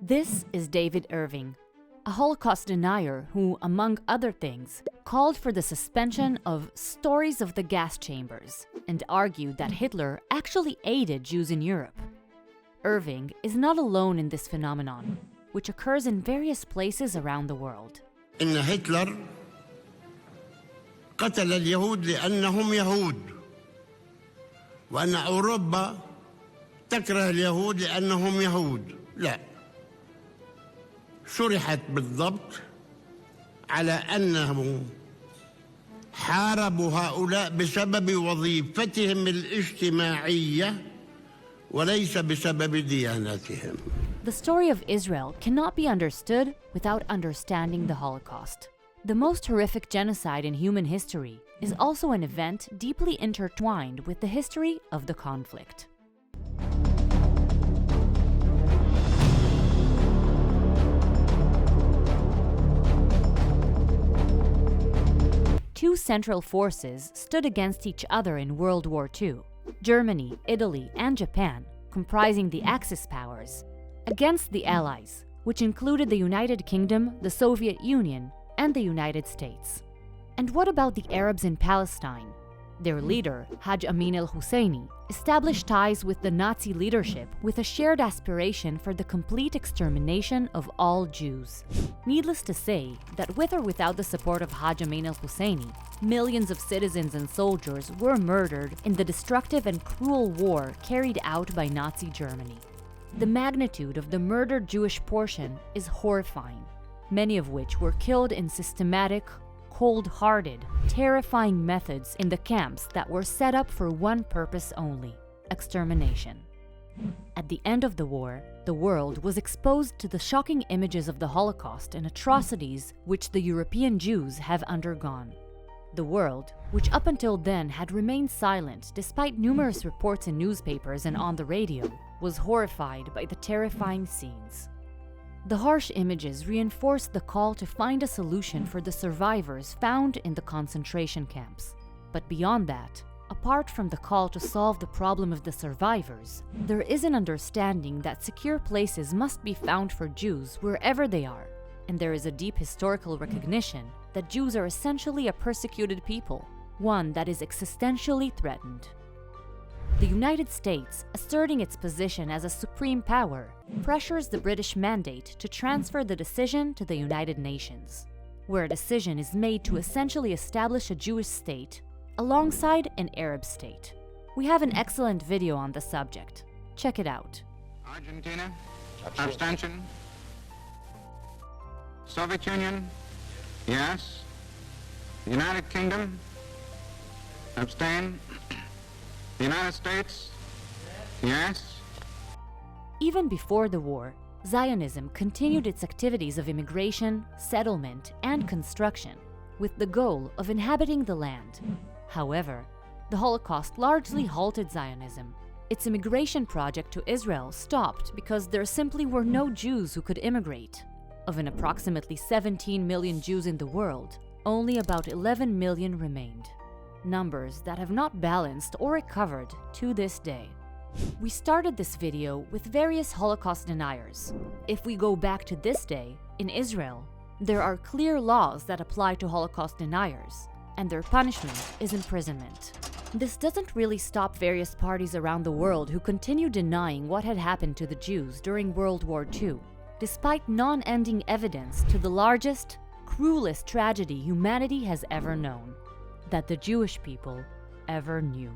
This is David Irving, a Holocaust denier who, among other things, called for the suspension of stories of the gas chambers and argued that Hitler actually aided Jews in Europe. Irving is not alone in this phenomenon, which occurs in various places around the world. إن هتلر قتل اليهود لأنهم يهود وأن أوروبا تكره اليهود لأنهم يهود. لا، شرحت بالضبط على أنهم حاربوا هؤلاء بسبب وظيفتهم الاجتماعية وليس بسبب دياناتهم. The story of Israel cannot be understood without understanding the Holocaust. The most horrific genocide in human history is also an event deeply intertwined with the history of the conflict. Two central forces stood against each other in World War II: Germany, Italy, and Japan, comprising the Axis powers, against the Allies, which included the United Kingdom, the Soviet Union, and the United States. And what about the Arabs in Palestine? Their leader, Haj Amin al-Husseini, established ties with the Nazi leadership with a shared aspiration for the complete extermination of all Jews. Needless to say that with or without the support of Haj Amin al-Husseini, millions of citizens and soldiers were murdered in the destructive and cruel war carried out by Nazi Germany. The magnitude of the murdered Jewish portion is horrifying, many of which were killed in systematic, cold-hearted, terrifying methods in the camps that were set up for one purpose only: extermination. At the end of the war, the world was exposed to the shocking images of the Holocaust and atrocities which the European Jews have undergone. The world, which up until then had remained silent despite numerous reports in newspapers and on the radio, was horrified by the terrifying scenes. The harsh images reinforced the call to find a solution for the survivors found in the concentration camps. But beyond that, apart from the call to solve the problem of the survivors, there is an understanding that secure places must be found for Jews wherever they are, and there is a deep historical recognition that Jews are essentially a persecuted people, one that is existentially threatened. The United States, asserting its position as a supreme power, pressures the British mandate to transfer the decision to the United Nations, where a decision is made to essentially establish a Jewish state alongside an Arab state. We have an excellent video on the subject. Check it out. Argentina, abstention. Soviet Union, yes. United Kingdom, abstain. The United States, yes. Even before the war, Zionism continued its activities of immigration, settlement, and construction, with the goal of inhabiting the land. However, the Holocaust largely halted Zionism. Its immigration project to Israel stopped because there simply were no Jews who could immigrate. Of an approximately 17 million Jews in the world, only about 11 million remained. Numbers that have not balanced or recovered to this day. We started this video with various Holocaust deniers. If we go back to this day, in Israel, there are clear laws that apply to Holocaust deniers, and their punishment is imprisonment. This doesn't really stop various parties around the world who continue denying what had happened to the Jews during World War II, despite non-ending evidence to the largest, cruelest tragedy humanity has ever known, that the Jewish people ever knew.